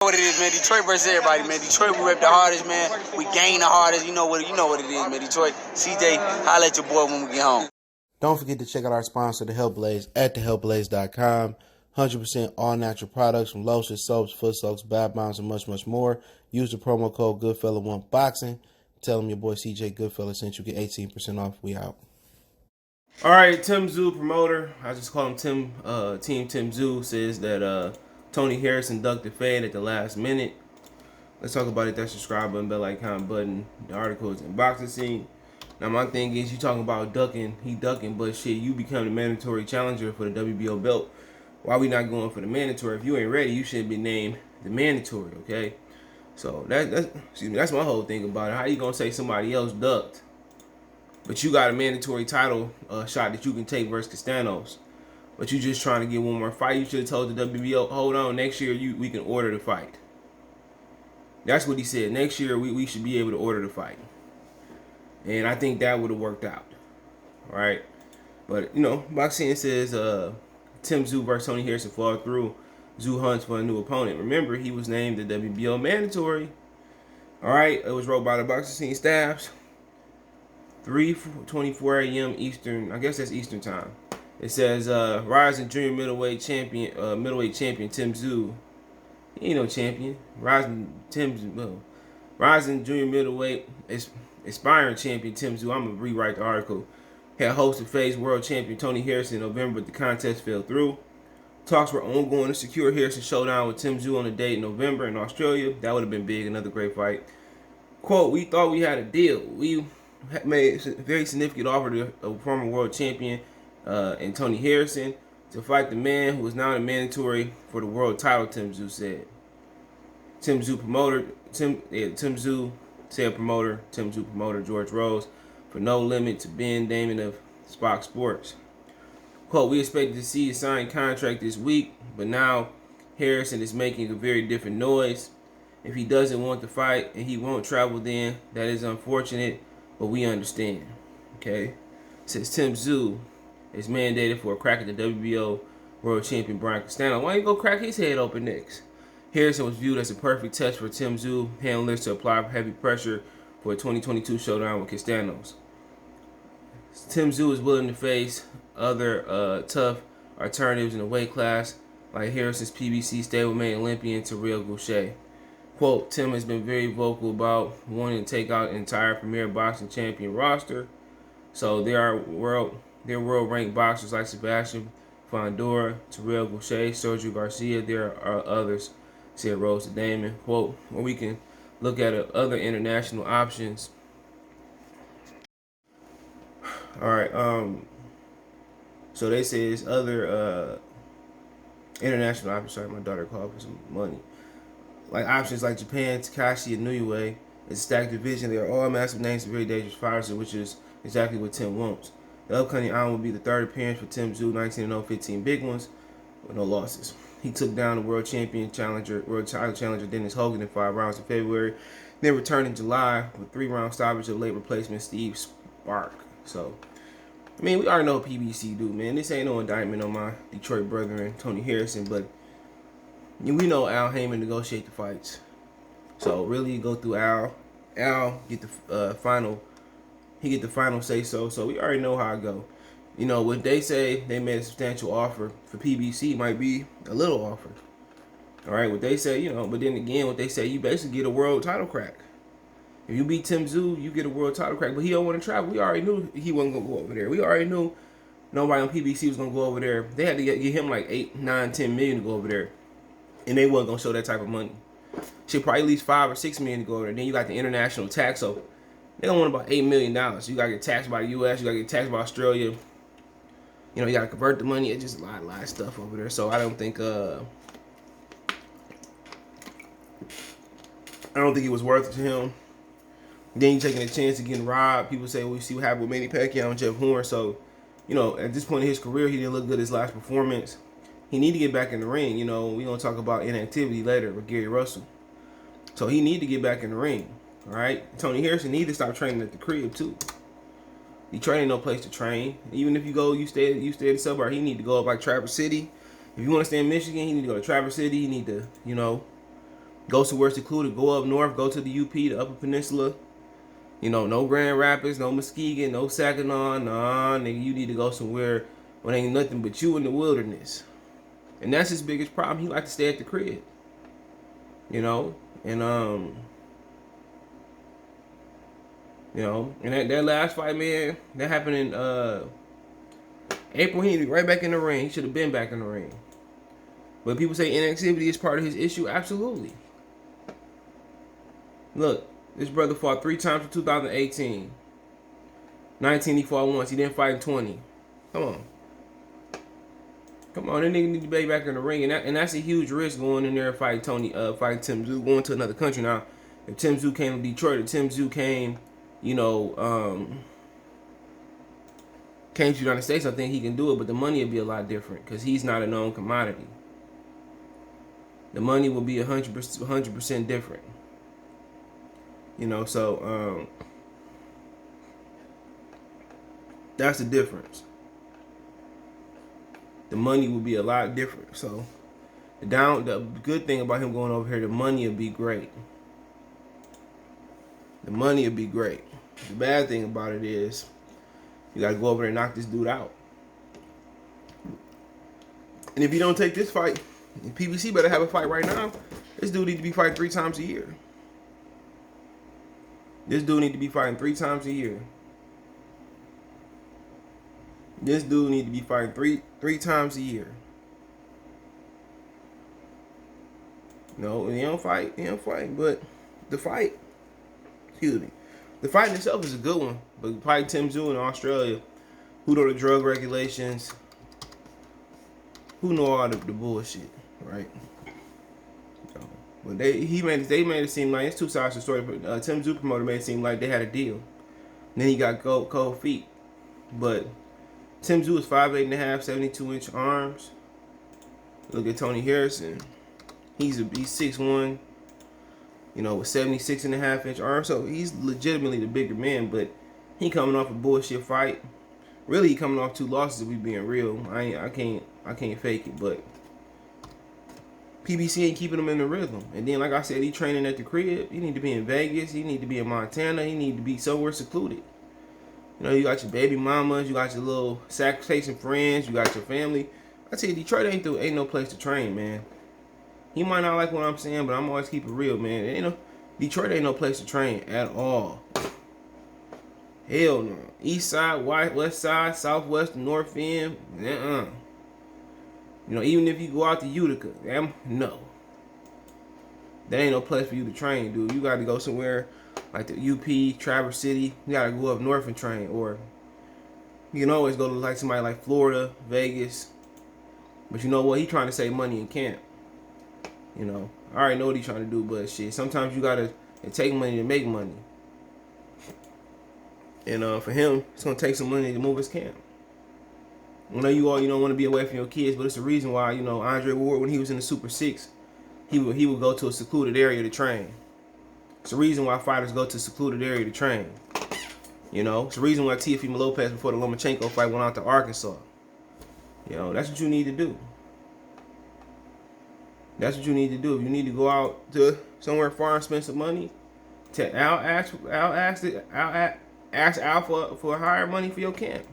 What it is, man. Detroit versus everybody, man. Detroit, we rep the hardest, man. We gain the hardest. You know what it is, man. Detroit, CJ, holla at your boy when we get home. Don't forget to check out our sponsor, The Health Blaze, at thehealthblaze.com. 100% all natural products from lotions, soaps, foot soaks, bath bombs, and much, much more. Use the promo code Goodfella1Boxing. Tell them your boy CJ Goodfella sent you. Get 18% off. We out. All right, Tim Tszyu, promoter. I just call him Team Tim Tszyu, says that Tony Harrison ducked the fade at the last minute. Let's talk about it. That subscribe button, bell icon button. The article is in boxing scene. Now, my thing is, you talking about ducking. He ducking, but shit, you become the mandatory challenger for the WBO belt. Why we not going for the mandatory? If you ain't ready, you shouldn't be named the mandatory, okay? So, that's my whole thing about it. How you gonna say somebody else ducked, but you got a mandatory title shot that you can take versus Castanos, but you just trying to get one more fight? You should have told the WBO, hold on, next year we can order the fight. That's what he said. Next year we should be able to order the fight. And I think that would have worked out. All right? But, you know, boxing says Tim Tszyu versus Tony Harrison fall through. Tszyu hunts for a new opponent. Remember, he was named the WBO mandatory. All right? It was wrote by the boxing scene staffs. 3:24 a.m. Eastern. I guess that's Eastern time. It says rising junior middleweight champion Tim Tszyu. He ain't no champion. Rising junior middleweight aspiring champion Tim Tszyu. I'm gonna rewrite the article. Had hosted phase world champion Tony Harrison in November, but the contest fell through. Talks were ongoing to secure Harrison's showdown with Tim Tszyu on a date in November in Australia. That would have been big. Another great fight. Quote: "We thought we had a deal. We made a very significant offer to a former world champion and Tony Harrison to fight the man who is now the mandatory for the world title," Tim Tszyu said. Tim Tszyu promoter George Rose for No Limit to Ben Damon of Fox Sports. Quote: "We expected to see a signed contract this week, but now Harrison is making a very different noise. If he doesn't want to fight and he won't travel, then that is unfortunate, but we understand." Okay? Says Tim Tszyu is mandated for a crack at the WBO world champion Brian Castano. Why don't you go crack his head open next? Harrison was viewed as a perfect test for Tim Tszyu handlers to apply heavy pressure for a 2022 showdown with Castanos. Tim Tszyu is willing to face other tough alternatives in the weight class, like Harrison's PBC stablemate Olympian Tyrell Goucher. Quote: "Tim has been very vocal about wanting to take out an entire premier boxing champion roster. So there are world-ranked boxers like Sebastian Fondora, Tyrell Goucher, Sergio Garcia. There are others," said Rose to Damon. Quote: "Or we can look at other international options." All right. So they say it's other international options. Sorry, my daughter called for some money. Like options like Japan, Takashi, and Inoue. It's a stacked division. They are all massive names and very dangerous fighters, which is exactly what Tim wants. The upcoming round will be the third appearance for Tim Tszyu, 19-0, 15 big ones with no losses. He took down the world title challenger Dennis Hogan in 5 rounds in February, then returned in July with 3-round stoppage of late replacement Steve Spark. So, I mean, we already know what PBC do, man. This ain't no indictment on my Detroit brethren, Tony Harrison, but we know Al Heyman negotiate the fights. So really go through Al. Al get the final. He get the final say so. So we already know how it go. You know, what they say they made a substantial offer for PBC might be a little offer. All right, what they say, you know, but then again, what they say, you basically get a world title crack. If you beat Tim Tszyu, you get a world title crack. But he don't want to travel. We already knew he wasn't gonna go over there. We already knew nobody on PBC was gonna go over there. They had to get him like 8, 9, 10 million to go over there, and they wasn't gonna show that type of money. Should probably at least 5 or 6 million to go over there. Then you got the international tax, so they don't want about $8 million. You gotta get taxed by the U.S. You gotta get taxed by Australia. You know, you gotta convert the money. It's just a lot of stuff over there. So I don't think it was worth it to him. Then you taking a chance of getting robbed. People say, well, you see what happened with Manny Pacquiao and Jeff Horn. So, you know, at this point in his career, he didn't look good his last performance. He need to get back in the ring. You know, we're going to talk about inactivity later with Gary Russell. So he need to get back in the ring. All right? Tony Harrison need to stop training at the crib, too. Detroit ain't no place to train. Even if you stay at the suburb, he need to go up like Traverse City. If you want to stay in Michigan, he need to go to Traverse City. He need to, you know, Go somewhere secluded. Go up north. Go to the UP, the Upper Peninsula. You know, no Grand Rapids, no Muskegon, no Saginaw. Nah, nigga, you need to go somewhere where ain't nothing but you in the wilderness. And that's his biggest problem. He like to stay at the crib. You know, and and that last fight, man, that happened in April. He need to be right back in the ring. He should have been back in the ring. But people say inactivity is part of his issue. Absolutely. Look, this brother fought 3 times in 2018. 19 he fought once. He didn't fight in 20. Come on. Come on, that nigga need to be back in the ring. And that's a huge risk going in there and fighting Tim Tszyu, going to another country. Now, if Tim Tszyu came to Detroit, if Tim Tszyu came, came to the United States, I think he can do it, but the money would be a lot different because he's not a known commodity. The money will be 100% different. So that's the difference. The money will be a lot different. So the good thing about him going over here, the money will be great. The money will be great. The bad thing about it is you gotta go over there and knock this dude out. And if you don't take this fight, PBC better have a fight right now. This dude need to be fighting 3 times a year. This dude need to be fighting 3 times a year. This dude need to be fighting three times a year. No, he don't fight. But the fight, the fight in itself is a good one. But fighting Tim Tszyu in Australia, who know the drug regulations, who know all the bullshit, right? So, but they made it seem like it's 2 sides to the story. But Tim Tszyu promoter made it seem like they had a deal. And then he got cold feet, but Tim Tszyu is 5'8.5", 72-inch arms. Look at Tony Harrison. He's 6'1", with 76.5-inch arms. So he's legitimately the bigger man, but he coming off a bullshit fight. Really, he coming off 2 losses if we being real. I can't fake it, but PBC ain't keeping him in the rhythm. And then, like I said, he training at the crib. He need to be in Vegas. He need to be in Montana. He need to be somewhere secluded. You got your baby mamas, you got your little sacrificing friends, you got your family. I tell you, Detroit ain't no place to train, man. He might not like what I'm saying, but I'm always keep it real, man. Detroit ain't no place to train at all. Hell no. East side, west side, southwest, north end, even if you go out to Utica, no. That ain't no place for you to train, dude. You got to go somewhere like the UP, Traverse City. You got to go up north and train. Or you can always go to like somebody like Florida, Vegas. But you know what? He trying to save money in camp. I already know what he trying to do, but shit, sometimes you got to take money to make money. And for him, it's going to take some money to move his camp. I know you don't want to be away from your kids, but it's the reason why, Andre Ward, when he was in the Super 6, he would go to a secluded area to train. It's the reason why fighters go to a secluded area to train. It's the reason why Teofimo Lopez before the Lomachenko fight went out to Arkansas. That's what you need to do. That's what you need to do. If you need to go out to somewhere far and spend some money, ask Al for higher money for your camp.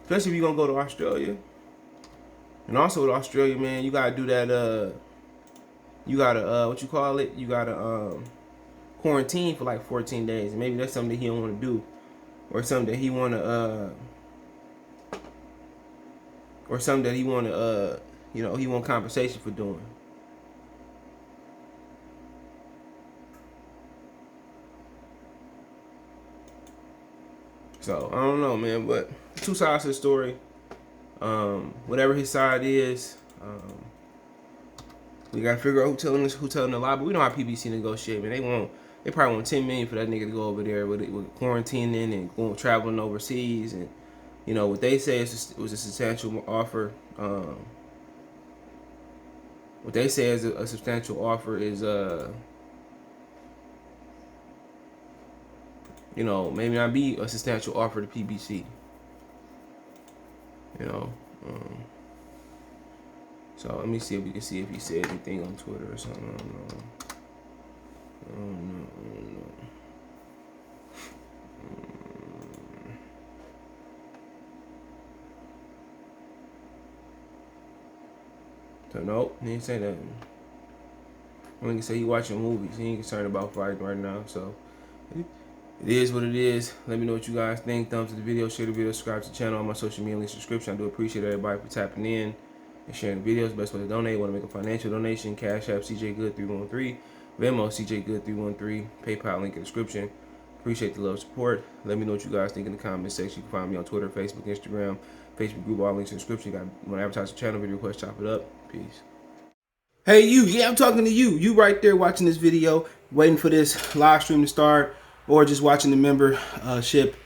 Especially if you're gonna go to Australia. And also with Australia, man, you gotta do that. You gotta what you call it? You gotta quarantine for like 14 days. And maybe that's something that he don't want to do, or something that he want to he want compensation for doing. So I don't know, man, but 2 sides to the story. Whatever his side is, we gotta figure out who telling the lie. But we know how PBC negotiate, man. They probably want $10 million for that nigga to go over there with quarantining and going traveling overseas, and what they say was a substantial offer. What they say is a substantial offer is maybe not be a substantial offer to PBC. So let me see if we can see if he said anything on Twitter or something. I don't know. So nope, he didn't say nothing. Only can say he watching movies. He ain't concerned about fighting right now. So it is what it is. Let me know what you guys think. Thumbs to the video, share the video, subscribe to the channel on my social media link, subscription. I do appreciate everybody for tapping in and sharing the videos. Best way to donate. Want to make a financial donation? Cash App CJ Good 313, Venmo CJ Good 313, PayPal link in the description. Appreciate the love support. Let me know what you guys think in the comment section. You can find me on Twitter, Facebook, Instagram, Facebook group, all links in the description. You got want to advertise the channel, video request, chop it up. Peace. Hey you, yeah, I'm talking to you. You right there watching this video, waiting for this live stream to start, or just watching the membership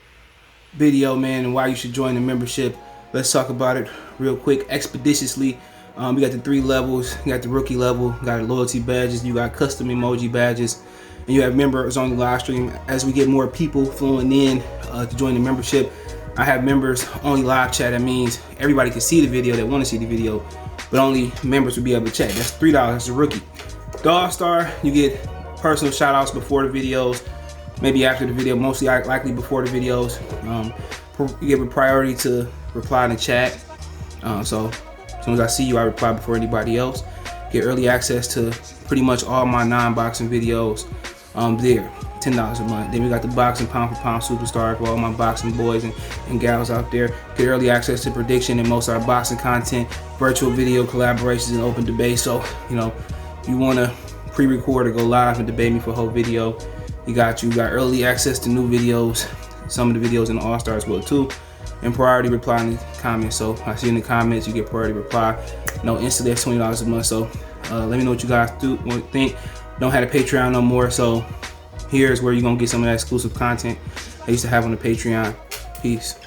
video, man, and why you should join the membership. Let's talk about it real quick, expeditiously. We got the 3 levels. You got the rookie level, got loyalty badges, you got custom emoji badges, and you have members on the live stream. As we get more people flowing in to join the membership, I have members only live chat. That means everybody can see the video that want to see the video, but only members will be able to chat. That's $3. That's a rookie. The All-Star, you get personal shout outs before the videos, maybe after the video, mostly likely before the videos. You give a priority to reply in the chat. So as soon as I see you, I reply before anybody else. Get early access to pretty much all my non-boxing videos there. $10 a month. Then we got the boxing pound for pound superstar for all my boxing boys and gals out there. Get early access to prediction and most of our boxing content, virtual video collaborations, and open debate. So, you know, you want to pre-record or go live and debate me for a whole video, you got early access to new videos, some of the videos in the All-Star as well too, and priority reply in the comments. So I see in the comments, you get priority reply. No, instantly that's $20 a month. So let me know what you guys think. Don't have a Patreon no more, so here's where you're gonna get some of that exclusive content I used to have on the Patreon. Peace.